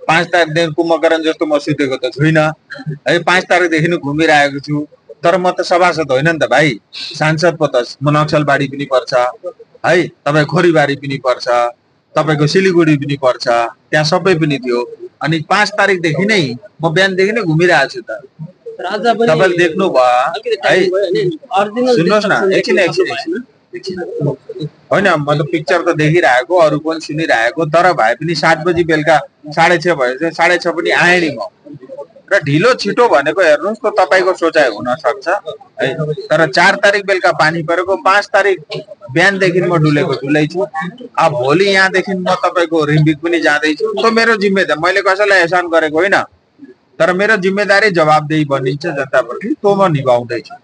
5 तारिकदेखि कुम्भकर्ण जस्तो म सुतेको त छुइनँ है। 5 तारिकदेखि नै घुमिरहेको छु। तर म त सभासद होइन नि त भाइ, सांसद पो त। म नक्सलबाडी पनि पर्छ है, तपाईँ खोरीबारी पनि पर्छ, तपाईँको सिलिगुडी पनि पर्छ, त्यहाँ सबै पनि थियो। अनि 5 तारिकदेखि नै म बिहानदेखि नै घुमिरहेको छु त। तपाईँले देख्नु भयो है। सुन्नुहोस् न एकछिन होइन, म त पिक्चर त देखिरहेको, अरू पनि सुनिरहेको। तर भए पनि 7 बजी बेलुका 6:30 भयो चाहिँ 6:30 पनि आएँ नि म। र ढिलो छिटो भनेको हेर्नुहोस् त तपाईँको सोचाइ हुन सक्छ है। तर 4 तारिक बेलुका पानी परेको, 5 तारिक बिहानदेखि म डुलै छु। अब भोलि यहाँदेखि म तपाईँको रिम्बिक पनि जाँदैछु। त्यो मेरो जिम्मेदारी, मैले कसैलाई एहसान गरेको होइन। तर मेरो जिम्मेदारी जवाबदेही बनिन्छ जनताप्रति, त्यो म निभाउँदैछु।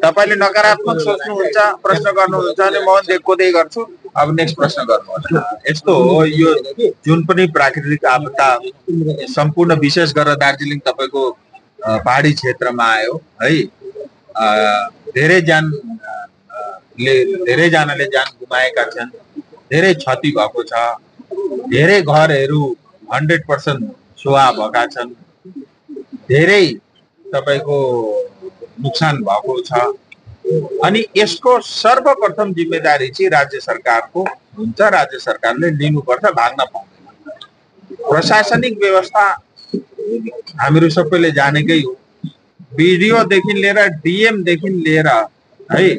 तपाईँले नकारात्मक सोच्नुहुन्छ, प्रश्न गर्नुहुन्छ भने म देखको त्यही गर्छु। अब नेक्स्ट प्रश्न गर्नुहोस्। यस्तो हो, यो जुन पनि प्राकृतिक आपदा सम्पूर्ण विशेष गरेर दार्जिलिङ तपाईँको पहाडी क्षेत्रमा आयो है। धेरैजनाले ज्यान गुमाएका छन्, धेरै क्षति भएको छ, धेरै घरहरू 100% सुहा भएका छन्, धेरै तपाईँको नुक्सान भएको छ। अनि यसको सर्वप्रथम जिम्मेदारी चाहिँ राज्य सरकारको हुन्छ। राज्य सरकारले लिनुपर्छ, भाग्न पाउँदैन। प्रशासनिक व्यवस्था हामीहरू सबैले जानेकै हो। बिडिओदेखि लिएर डिएमदेखि लिएर है,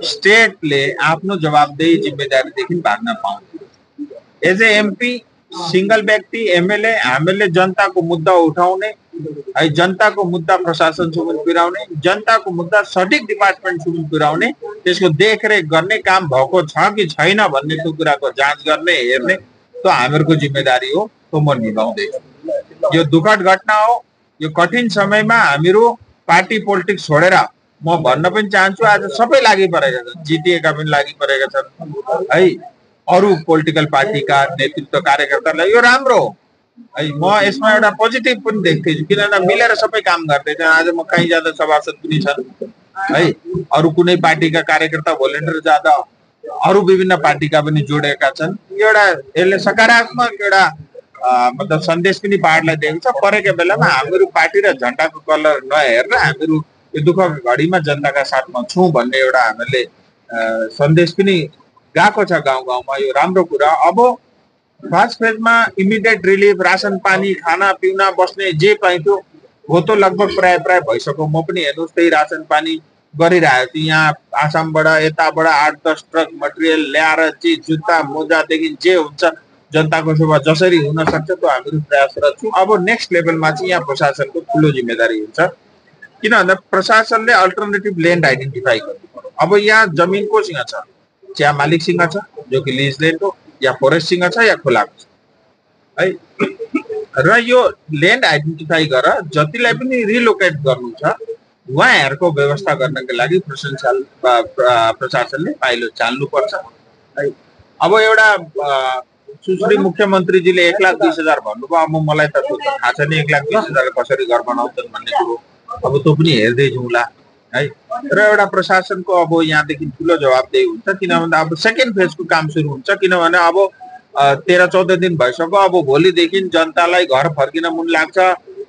स्टेटले आफ्नो जवाबदेही जिम्मेदारीदेखि भाग्न पाउँदैन। एज ए एमपी, सिंगल व्यक्ति, एमएलए, हामीले जनताको मुद्दा उठाउने है, जनताको मुद्दा प्रशासनसम्म पुर्याउने, जनताको मुद्दा सठिक डिपार्टमेन्टसम्म पुर्याउने, त्यसको देखरेख गर्ने, काम भएको छ कि छैन भन्ने त्यो कुराको जाँच गर्ने, हेर्ने, त्यो हामीहरूको जिम्मेदारी हो। त्यो म निभाउँदैछु। यो दुःखद घटना हो। यो कठिन समयमा हामीहरू पार्टी पोलिटिक्स छोडेर, म भन्न पनि चाहन्छु, आज सबै लागि परेका छन्। जिटिएका पनि लागि परेका छन् है, अरू पोलिटिकल पार्टीका नेतृत्व कार्यकर्तालाई। यो राम्रो हो है। म यसमा एउटा पोजिटिभ पनि देख्दैछु, किनभने मिलेर सबै काम गर्दैछन्। आज म कहीँ जाँदा सभासद पनि छन् है, अरू कुनै पार्टीका कार्यकर्ता भोलिन्टियर जाँदा अरू विभिन्न पार्टीका पनि जोडेका छन्। एउटा यसले सकारात्मक एउटा मतलब सन्देश पनि पहाडलाई दिएको छ। परेको बेलामा हामीहरू पार्टी र झन्डाको कलर नहेरेर हामीहरू यो दुःखको घडीमा जनताका साथमा छौँ भन्ने एउटा हामीले सन्देश पनि गएको छ गाउँ गाउँमा। यो राम्रो कुरा। अब फर्स्ट फेजमा इमिडिएट रिलिफ, रासन पानी, खाना पिउना, बस्ने जे पाइन्थ्यो हो त लगभग प्राय भइसक्यो। म पनि हेर्नुहोस् त्यही रासन पानी गरिरहेको छु। यहाँ आसामबाट यताबाट 8-10 ट्रक मटेरियल ल्याएर चाहिँ जुत्ता मोजादेखि जे हुन्छ जनताको सेवा जसरी हुन सक्छ त्यो हामीहरू प्रयासरत छौँ। अब नेक्स्ट लेभलमा चाहिँ यहाँ प्रशासनको ठुलो जिम्मेदारी हुन्छ। किन भन्दा प्रशासनले अल्टरनेटिभ ल्यान्ड आइडेन्टिफाई गर्नु पर्यो। अब यहाँ जमिन कोसँग छ? चिया मालिकसँग छ, जो कि लिज ल्यान्ड हो, या फरेस्टसँग छ, या खोलाको छ है। र यो ल्यान्ड आइडेन्टिफाई गरेर जतिलाई पनि रिलोकेट गर्नु छ उहाँहरूको व्यवस्था गर्नको लागि प्रशासनले पाइलो चाल्नुपर्छ है। अब एउटा सुश्री मुख्यमन्त्रीजीले 1,20,000 भन्नुभयो। अब मलाई त थाहा छैन 1,20,000 कसरी घर बनाउँछन् भन्ने कुरो। अब त्यो पनि हेर्दै जाउँला है। र एउटा प्रशासनको अब यहाँदेखि ठुलो जवाबदेही हुन्छ, किन भन्दा अब सेकेन्ड फेजको काम सुरु हुन्छ। किनभने अब 13-14 दिन भइसक्यो। अब भोलिदेखि जनतालाई घर फर्किन मन लाग्छ,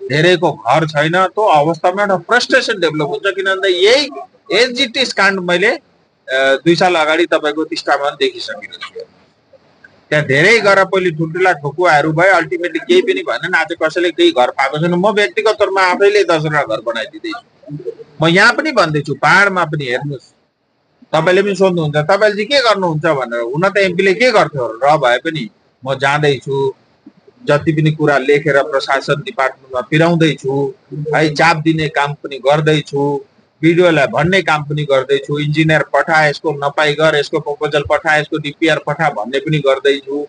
धेरैको घर छैन। त्यो अवस्थामा एउटा फ्रस्ट्रेसन डेभलप हुन्छ। किनभने यही एसजिटिस काण्ड मैले 2 साल अगाडि तपाईँको टिस्टामा देखिसकेको छु। त्यहाँ धेरै गएर पहिले ठुल्ठुला ठोकुवाहरू भयो, अल्टिमेटली केही पनि भएन। आज कसैले केही घर पाएको छैन। म व्यक्तिगत तौरमा आफैले 10वटा घर बनाइदिँदैछु। म यहाँ पनि भन्दैछु, पहाडमा पनि हेर्नुहोस्। तपाईँले पनि सोध्नुहुन्छ तपाईँले चाहिँ के गर्नुहुन्छ भनेर। हुन त एमपीले के गर्थ्यो र भए पनि म जाँदैछु, जति पनि कुरा लेखेर प्रशासन डिपार्टमेन्टमा पुर्याउँदैछु है, चाप दिने काम पनि गर्दैछु, बिडिओलाई भन्ने काम पनि गर्दैछु, इन्जिनियर पठा, यसको नपाई गर, यसको प्रपोजल पठा, यसको डिपिआर पठा भन्ने पनि गर्दैछु।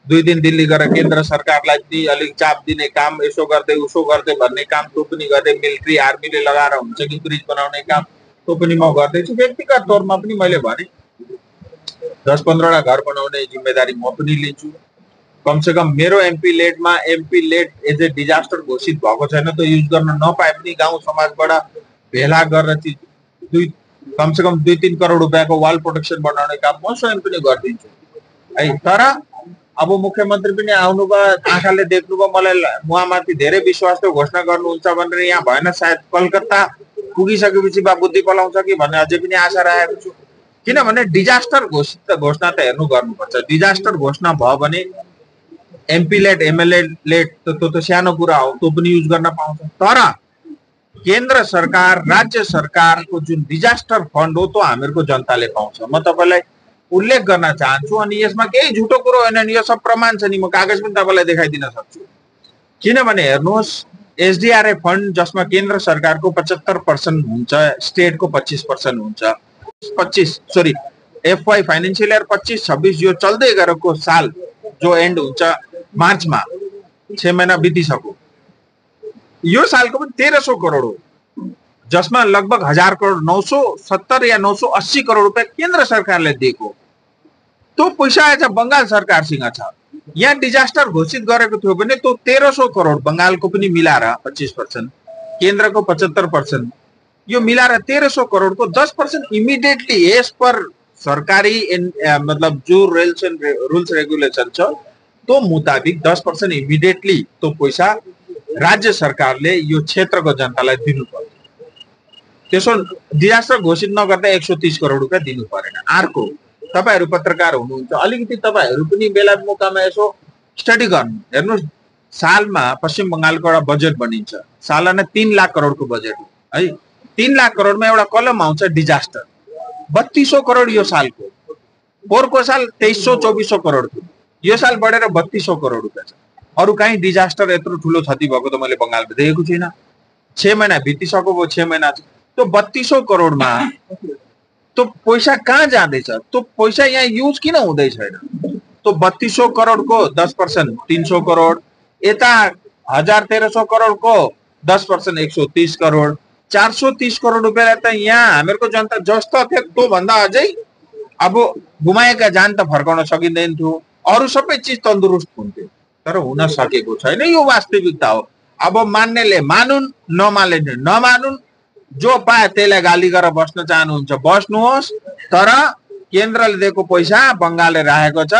2 दिन दिल्ली गएर केन्द्र सरकारलाई पनि अलिक चाप दिने काम, यसो गर्दै उसो गर्दै भन्ने काम त्यो पनि गर्दै, मिलिट्री आर्मीले लगाएर हुन्छ कि ब्रिज बनाउने काम त्यो पनि म गर्दैछु। व्यक्तिगत तौरमा पनि मैले भने 10-15वटा घर बनाउने जिम्मेदारी म पनि लिन्छु। कमसेकम मेरो एमपी लेडमा एज ए डिजास्टर घोषित भएको छैन, त्यो युज गर्न नपाए पनि गाउँ समाजबाट भेला गरेर चाहिँ कमसेकम 2-3 करोड रुपियाँको वाल प्रोटेक्सन बनाउने काम म स्वयं पनि गरिदिन्छु है। तर अब मुख्यमन्त्री पनि आउनुभयो, आँखाले देख्नुभयो, मलाई उहाँमाथि धेरै विश्वास थियो, घोषणा गर्नुहुन्छ भनेर यहाँ भएन, सायद कलकत्ता पुगिसकेपछि बा बुद्धि पलाउँछ कि भन्ने अझै पनि आशा राखेको छु। किनभने डिजास्टर घोषणा त हेर्नु गर्नुपर्छ। डिजास्टर घोषणा भयो भने एमपी लेट एमएलए लेट त्यो त सानो कुरा हो, त्यो पनि युज गर्न पाउँछ। तर केन्द्र सरकार राज्य सरकारको जुन डिजास्टर फन्ड हो त्यो हामीहरूको जनताले पाउँछ। म तपाईँलाई उल्लेख गर्न चाहन्छु, अनि यसमा केही झुटो कुरो होइन नि, यो सब प्रमाण छ नि, म कागज पनि तपाईँलाई देखाइदिन सक्छु। किनभने हेर्नुहोस्, एसडीआरएफ फन्ड जसमा केन्द्र सरकारको 75% हुन्छ, स्टेटको 25% हुन्छ, एफवाई फाइनेन्शियल इयर 25-26 यो चल्दै गरेको साल जो एन्ड हुन्छ मार्चमा, 6 महिना बितिसक्यो, यो सालको पनि 1300 करोड हो, जसमा लगभग 1000 करोड 970 या 980 करोड रुपियाँ केन्द्र सरकारले दिएको। त्यो पैसा आज बंगाल सरकारसँग छ। यहाँ डिजास्टर घोषित गरेको थियो भने त्यो 1300 करोड बंगालको पनि मिलाएर 25%, केन्द्रको 75%, यो मिलाएर 1300 करोडको 10% इमिडिएटली एज पर सरकारी मतलब जो रुल्स रेगुलेसन छ त्यो मुताबिक 10% इमिडिएटली त्यो पैसा राज्य सरकारले यो क्षेत्रको जनतालाई दिनु पर्छ। त्यसो डिजास्टर घोषित नगर्दा 130 करोड रुपियाँ दिनु परेन। अर्को, तपाईहरु पत्रकार हुनुहुन्छ, अलिकति तपाईहरु पनि बेला मौकामा यसो स्टडी गर्नु। हेर्नुस्, सालमा पश्चिम बंगालको एउटा बजेट बनिन्छ, सालाना 3 लाख करोडको बजेट हो है। 3 लाख करोडमा एउटा कलम आउँछ डिजास्टर, 3200 करोड यो सालको। पोहोरको साल 2300-2400 करोड थियो, यो साल बढेर 3200 करोड रुपियाँ छ। अरु कहीँ डिजास्टर यत्रो ठुलो क्षति भएको त मैले बंगालमा देखेको छैन। 6 महिना बितिसक्यो, 6 महिना त्यो 3200 करोडमा त्यो पैसा कहाँ जाँदैछ? त्यो पैसा यहाँ युज किन हुँदै छैन? त्यो 3200 करोडको 10% 300 करोड, यता 1300 करोडको 10% 130 करोड, 430 करोड रुपियाँ त यहाँ हामीहरूको जनता जस्तो थियो त्यो भन्दा अझै अब गुमाएका जान त फर्काउन सकिँदैन थियो। अरु सबै चिज तन्दुरुस्त हुन्थ्यो, तर हुन सकेको छैन। यो वास्तविकता हो। अब मान्नेले मानुन्, नमान्नेले नमानुन्, जो पाए त्यसलाई गाली गरेर बस्न चाहनुहुन्छ बस्नुहोस्, तर केन्द्रले दिएको पैसा बंगालले राखेको छ।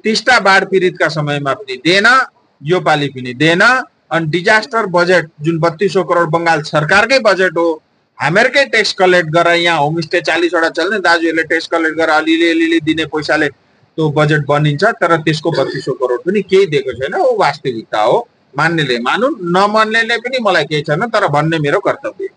टिस्टा बाढ पीडितका समयमा पनि दिएन, यो पालि पनि दिएन। अनि डिजास्टर बजेट जुन 3200 करोड बंगाल सरकारकै बजेट हो, हामीहरूकै ट्याक्स कलेक्ट गरेर यहाँ होमस्टे 40 वटा चल्ने दाजुहरूले ट्याक्स कलेक्ट गरेर अलिअलि दिने पैसाले त्यो बजेट बनिन्छ, तर त्यसको 3200 करोड पनि केही दिएको छैन। हो वास्तविकता हो। मान्नेले मानुन्, नमान्नेले पनि मलाई केही छैन, तर भन्ने मेरो कर्तव्य।